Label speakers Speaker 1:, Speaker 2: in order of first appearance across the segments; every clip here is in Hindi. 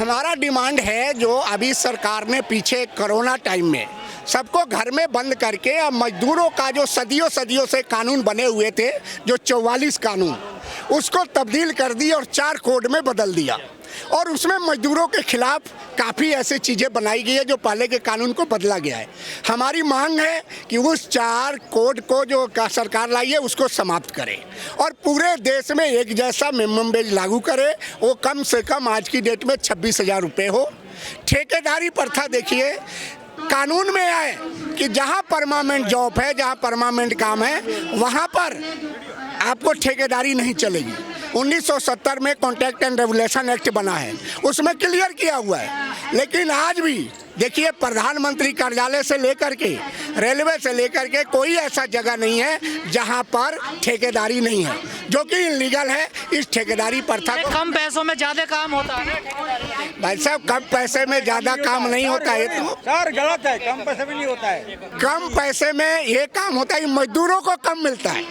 Speaker 1: हमारा डिमांड है, जो अभी सरकार ने पीछे कोरोना टाइम में सबको घर में बंद करके अब मजदूरों का जो सदियों से कानून बने हुए थे, जो 44 कानून, उसको तब्दील कर दी और 4 कोड में बदल दिया। और उसमें मजदूरों के खिलाफ काफ़ी ऐसी चीज़ें बनाई गई है जो पहले के कानून को बदला गया है। हमारी मांग है कि उस 4 कोड को जो सरकार लाई है उसको समाप्त करे और पूरे देश में एक जैसा मिनिमम वेज लागू करे। वो कम से कम आज की डेट में 26,000 रुपये हो। ठेकेदारी प्रथा देखिए, कानून में आए कि जहाँ परमानेंट जॉब है, जहाँ परमानेंट काम है, वहाँ पर आपको ठेकेदारी नहीं चलेगी। 1970 में कॉन्ट्रैक्ट एंड रेगुलेशन एक्ट बना है, उसमें क्लियर किया हुआ है। लेकिन आज भी देखिए, प्रधानमंत्री कार्यालय से लेकर के रेलवे से लेकर के कोई ऐसा जगह नहीं है जहां पर ठेकेदारी नहीं है, जो कि इलीगल है। इस ठेकेदारी प्रथा को
Speaker 2: कम पैसों में ज्यादा काम होता है ना।
Speaker 1: भाई साहब, कम पैसे में ज्यादा काम नहीं होता है, तो
Speaker 3: सर गलत है। कम पैसे में नहीं होता है।
Speaker 1: कम पैसे में ये काम होता है, मजदूरों को कम मिलता है,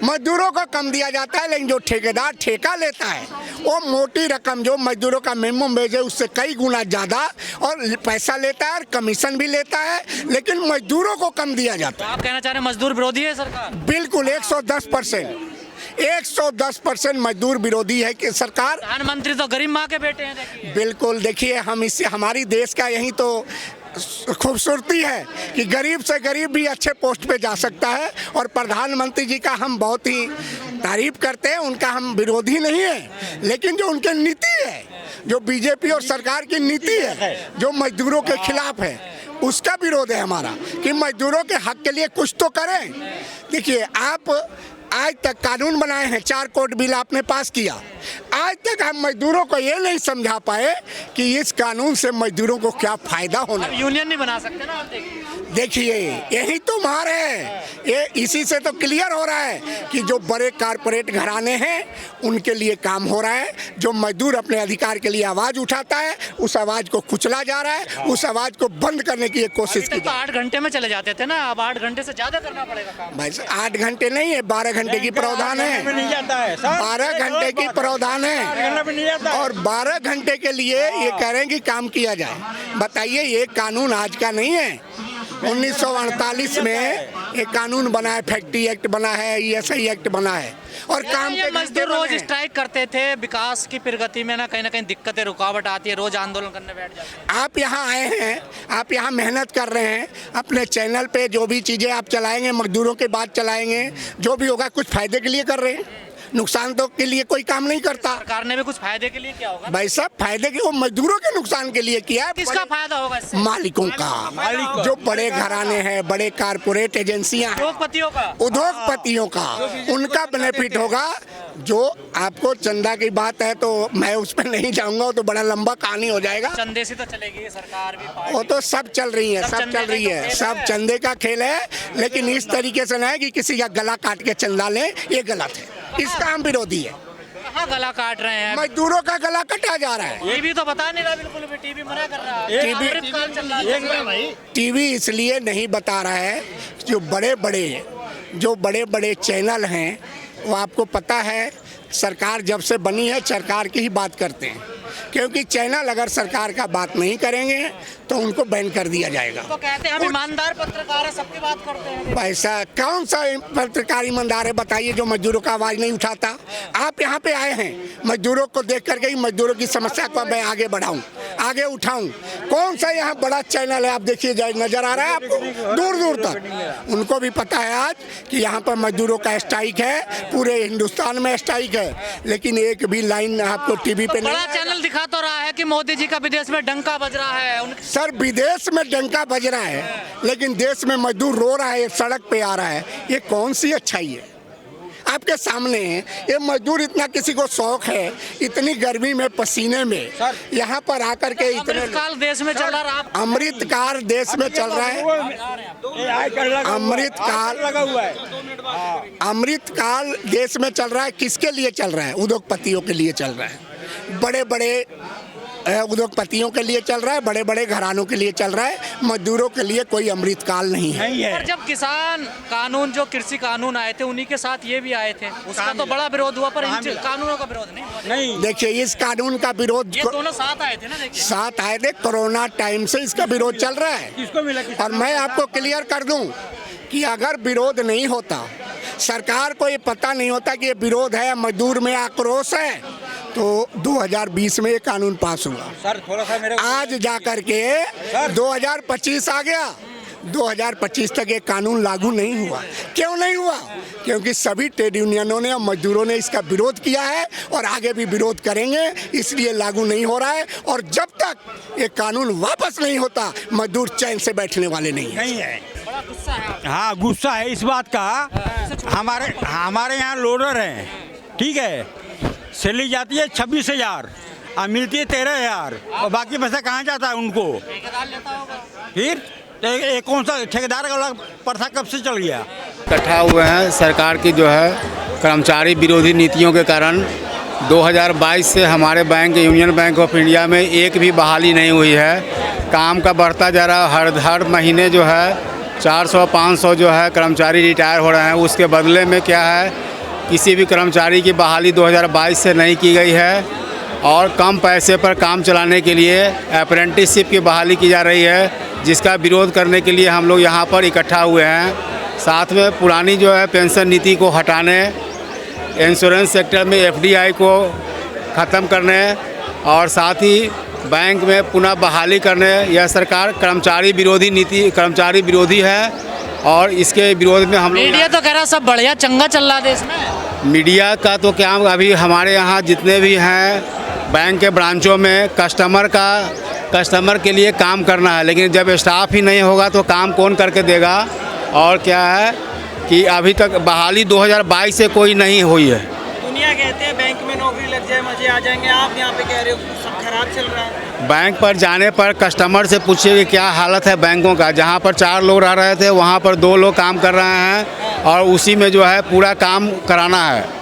Speaker 1: मजदूरों को कम दिया जाता है। लेकिन जो ठेकेदार ठेका लेता है वो मोटी रकम, जो मजदूरों का मिनिमम वेज है उससे कई गुना ज्यादा और पैसा लेता है और कमीशन भी लेता है, लेकिन मजदूरों को कम दिया जाता है।
Speaker 2: आप कहना चाह रहे हैं मजदूर विरोधी है सरकार?
Speaker 1: बिल्कुल 110% मजदूर विरोधी है कि सरकार।
Speaker 2: प्रधानमंत्री तो गरीब माँ के बेटे हैं। देखिए,
Speaker 1: बिल्कुल, देखिए, हम इससे हमारी देश का यही तो खूबसूरती है कि गरीब से गरीब भी अच्छे पोस्ट पे जा सकता है। और प्रधानमंत्री जी का हम बहुत ही तारीफ करते हैं, उनका हम विरोधी नहीं है, लेकिन जो उनकी नीति है, जो बीजेपी और सरकार की नीति है, जो मजदूरों के खिलाफ है, उसका विरोध है हमारा कि मजदूरों के हक के लिए कुछ तो करें। देखिए, आप आज तक कानून बनाए हैं, 4 कोड बिल आपने पास किया, आज तक हम मजदूरों को ये नहीं समझा पाए कि इस कानून से मजदूरों को क्या फायदा होना।
Speaker 2: यूनियन नहीं बना सकते ना आप।
Speaker 1: देखिए, यही तो मार है, ये इसी से तो क्लियर हो रहा है कि जो बड़े कारपोरेट घराने हैं उनके लिए काम हो रहा है। जो मजदूर अपने अधिकार के लिए आवाज़ उठाता है, उस आवाज़ को कुचला जा रहा है, उस आवाज़ को बंद करने की कोशिश की।
Speaker 2: तो 8 घंटे में चले जाते थे ना, अब 8 घंटे से ज़्यादा करना पड़ेगा काम।
Speaker 1: भाई 8 घंटे नहीं है, 12 घंटे की प्रावधान है। 12 घंटे की प्रावधान है और 12 घंटे के लिए ये कह रहे हैं कि काम किया जाए। बताइए, ये कानून आज का नहीं है। 1948 में एक कानून बना है, फैक्ट्री एक्ट बना है, ESI एक्ट बना है और काम के
Speaker 2: मजदूर रोज स्ट्राइक करते थे। विकास की प्रगति में ना कहीं दिक्कतें, रुकावट आती है, रोज आंदोलन करने बैठ जाते हैं।
Speaker 1: आप यहाँ आए हैं, आप यहाँ मेहनत कर रहे हैं, अपने चैनल पे जो भी चीज़ें आप चलाएंगे, मजदूरों की बात चलाएंगे, जो भी होगा कुछ फायदे के लिए कर रहे हैं, नुकसान तो के लिए कोई काम नहीं करता।
Speaker 2: सरकार ने भी कुछ फायदे के लिए किया होगा
Speaker 1: भाई साहब, फायदे के, वो मजदूरों के नुकसान के लिए किया है।
Speaker 2: किसका फायदा होगा इससे?
Speaker 1: मालिकों का, जो बड़े घराने हैं, बड़े कारपोरेट एजेंसियां, उद्योगपतियों का, उनका बेनिफिट होगा। जो आपको चंदा की बात है तो मैं उस पर नहीं जाऊंगा, तो बड़ा लंबा कहानी हो जाएगा।
Speaker 2: चंदे से तो चलेगी सरकार भी,
Speaker 1: वो तो सब चल रही है, सब चल रही है, सब चंदे का खेल है। लेकिन इस तरीके से ना है कि किसी का गला काट के चंदा ले, ये गलत है, इसका हम विरोधी है।
Speaker 2: कहाँ गला काट रहे हैं?
Speaker 1: मजदूरों का गला कटा जा रहा है।
Speaker 2: टीवी तो बता नहीं रहा, बिल्कुल भी टीवी मना कर रहा है।
Speaker 1: टीवी इसलिए नहीं बता रहा है, जो बड़े बड़े चैनल हैं, वो आपको पता है सरकार जब से बनी है सरकार की ही बात करते हैं, क्योंकि चैनल अगर सरकार का बात नहीं करेंगे तो उनको बैन कर दिया जाएगा।
Speaker 2: तो कहते हैं हम ईमानदार पत्रकार है, सबकी बात करते हैं।
Speaker 1: पैसा कौन सा पत्रकार ईमानदार है बताइए, जो मजदूरों का आवाज़ नहीं उठाता। आप यहाँ पे आए हैं मजदूरों को देख करके ही मजदूरों की समस्या को मैं आगे बढ़ाऊं, आगे उठाऊं। कौन सा यहाँ बड़ा चैनल है, आप देखिए, नजर आ रहा है आपको दूर दूर तक। उनको भी पता है आज कि यहाँ पर मजदूरों का स्ट्राइक है, पूरे हिंदुस्तान में स्ट्राइक है, लेकिन एक भी लाइन आपको टीवी पे
Speaker 2: बड़ा चैनल दिखा तो रहा है कि मोदी जी का विदेश में डंका बज रहा है।
Speaker 1: सर, विदेश में डंका बज रहा है, लेकिन देश में मजदूर रो रहा है, सड़क पे आ रहा है। ये कौन सी अच्छाई है? आपके सामने है, ये मजदूर, इतना किसी को शौक है, इतनी गर्मी में पसीने में यहाँ पर आकर के इतने
Speaker 2: अमृतकाल देश में चल रहा है।
Speaker 1: अमृतकाल देश में चल रहा है। अमृतकाल देश में चल रहा है, किसके लिए चल रहा है? उद्योगपतियों के लिए चल रहा है। बड़े बड़े उद्योगपतियों के लिए चल रहा है, बड़े बड़े घरानों के लिए चल रहा है, मजदूरों के लिए कोई अमृतकाल नहीं है।
Speaker 3: नहीं है।
Speaker 2: पर जब किसान कानून जो कृषि कानून आए थे उन्हीं के साथ ये भी आए थे, उसका तो बड़ा विरोध हुआ, पर इन कानूनों का विरोध नहीं हुआ।
Speaker 3: नहीं,
Speaker 1: देखिए इस कानून का विरोध
Speaker 2: ये दोनों साथ आए थे ना, देखिए
Speaker 1: साथ आए थे, कोरोना टाइम से इसका विरोध चल रहा है।
Speaker 3: किसको मिला?
Speaker 1: और मैं आपको क्लियर कर दूं कि अगर विरोध नहीं होता, सरकार को ये पता नहीं होता कि ये विरोध है, मजदूर में आक्रोश है, तो 2020 में ये कानून पास हुआ।
Speaker 3: सर थोड़ा सा मेरे
Speaker 1: आज जाकर के 2025 आ गया, 2025 तक ये कानून लागू नहीं हुआ। क्यों नहीं हुआ? क्योंकि सभी ट्रेड यूनियनों ने और मजदूरों ने इसका विरोध किया है और आगे भी विरोध करेंगे, इसलिए लागू नहीं हो रहा है। और जब तक ये कानून वापस नहीं होता, मजदूर चैन से बैठने वाले नहीं हैं।
Speaker 3: नहीं है।
Speaker 2: बड़ा गुस्सा है।
Speaker 3: हाँ गुस्सा है इस बात का। हमारे यहाँ लोडर हैं, ठीक है, सैलरी जाती है 26,000 और मिलती है 13,000 और बाकी पैसा कहाँ जाता है उनको?
Speaker 2: ठेकेदार लेता होगा।
Speaker 3: फिर कौन सा ठेकेदार का प्रथा कब से चल गया?
Speaker 4: इकट्ठा हुए हैं सरकार की जो है कर्मचारी विरोधी नीतियों के कारण 2022 से हमारे bank union bank of India में एक भी बहाली नहीं हुई है। काम का बढ़ता जा रहा है, हर महीने जो है 400-500 जो है कर्मचारी रिटायर हो रहे हैं। उसके बदले में क्या है, किसी भी कर्मचारी की बहाली 2022 से नहीं की गई है और कम पैसे पर काम चलाने के लिए अप्रेंटिसशिप की बहाली की जा रही है, जिसका विरोध करने के लिए हम लोग यहाँ पर इकट्ठा हुए हैं। साथ में पुरानी जो है पेंशन नीति को हटाने, इंश्योरेंस सेक्टर में एफडीआई को ख़त्म करने और साथ ही बैंक में पुनः बहाली करने, यह सरकार कर्मचारी विरोधी नीति, कर्मचारी विरोधी है और इसके विरोध में हम लोग।
Speaker 2: मीडिया तो कह रहा सब बढ़िया चंगा चल रहा देश में।
Speaker 4: मीडिया का तो क्या, अभी हमारे यहाँ जितने भी हैं बैंक के ब्रांचों में कस्टमर के लिए काम करना है, लेकिन जब स्टाफ ही नहीं होगा तो काम कौन करके देगा? और क्या है कि अभी तक बहाली 2022 से कोई नहीं हुई है।
Speaker 5: दुनिया कहते हैं बैंक में नौकरी लग जाए मजे आ जाएंगे, आप यहाँ पे कह रहे हो सब खराब चल रहा है।
Speaker 4: बैंक पर जाने पर कस्टमर से पूछिए कि क्या हालत है बैंकों का। जहाँ पर 4 लोग रह रहे थे वहाँ पर 2 लोग काम कर रहे हैं और उसी में जो है पूरा काम कराना है।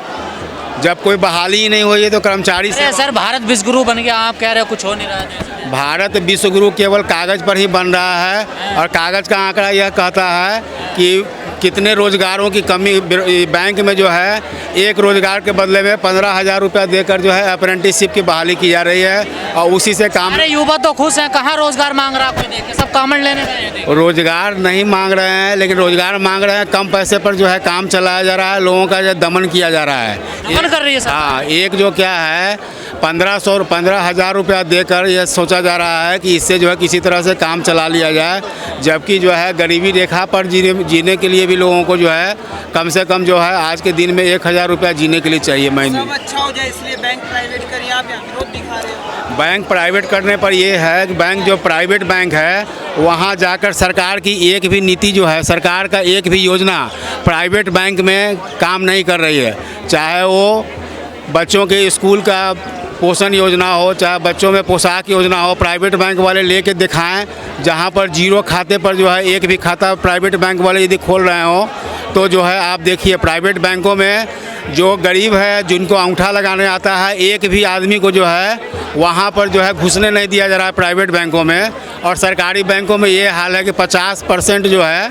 Speaker 4: जब कोई बहाली ही नहीं हुई है तो कर्मचारी से।
Speaker 2: सर भारत विश्वगुरु बन गया, आप कह रहे हो कुछ हो नहीं रहा है।
Speaker 4: भारत विश्वगुरु केवल कागज़ पर ही बन रहा है और कागज़ का आंकड़ा यह कहता है कि कितने रोजगारों की कमी बैंक में जो है, एक रोजगार के बदले में 15,000 रुपया देकर जो है अप्रेंटिसशिप की बहाली की जा रही है और उसी से काम।
Speaker 2: अरे युवा तो खुश हैं, कहाँ रोजगार मांग रहा है कोई, देखे सब कमेंट लेने गए हैं।
Speaker 4: रोजगार नहीं मांग रहे हैं, लेकिन रोजगार मांग रहे हैं, कम पैसे पर जो है काम चलाया जा रहा है, लोगों का जो दमन किया जा रहा है।
Speaker 2: दमन कर रही है सरकार।
Speaker 4: हाँ, एक जो क्या है 15,000 रुपया देकर यह सोचा जा रहा है कि इससे जो है किसी तरह से काम चला लिया जाए, जबकि जो है गरीबी रेखा पर जीने के लिए भी लोगों को जो है कम से कम जो है आज के दिन में 1,000 रुपया जीने के लिए चाहिए महीने।
Speaker 5: सब अच्छा हो जाए इसलिए बैंक प्राइवेट करिए, आप यहाँ विरोध दिखा रहे हो।
Speaker 4: बैंक प्राइवेट करने पर यह है कि बैंक जो प्राइवेट बैंक है वहाँ जाकर सरकार की एक भी नीति जो है, सरकार का एक भी योजना प्राइवेट बैंक में काम नहीं कर रही है। चाहे वो बच्चों के स्कूल का पोषण योजना हो, चाहे बच्चों में पोशाक योजना हो, प्राइवेट बैंक वाले लेके दिखाएं। जहां पर जीरो खाते पर जो है एक भी खाता प्राइवेट बैंक वाले यदि खोल रहे हो तो जो है आप देखिए प्राइवेट बैंकों में जो गरीब है, जिनको अंगूठा लगाने आता है, एक भी आदमी को जो है वहां पर जो है घुसने नहीं दिया जा रहा है प्राइवेट बैंकों में। और सरकारी बैंकों में ये हाल है कि 50% जो है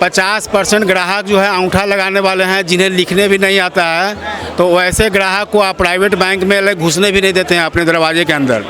Speaker 4: 50% ग्राहक जो है अंगूठा लगाने वाले हैं, जिन्हें लिखने भी नहीं आता है। तो वैसे ग्राहक को आप प्राइवेट बैंक में घुसने भी नहीं देते हैं अपने दरवाजे के अंदर।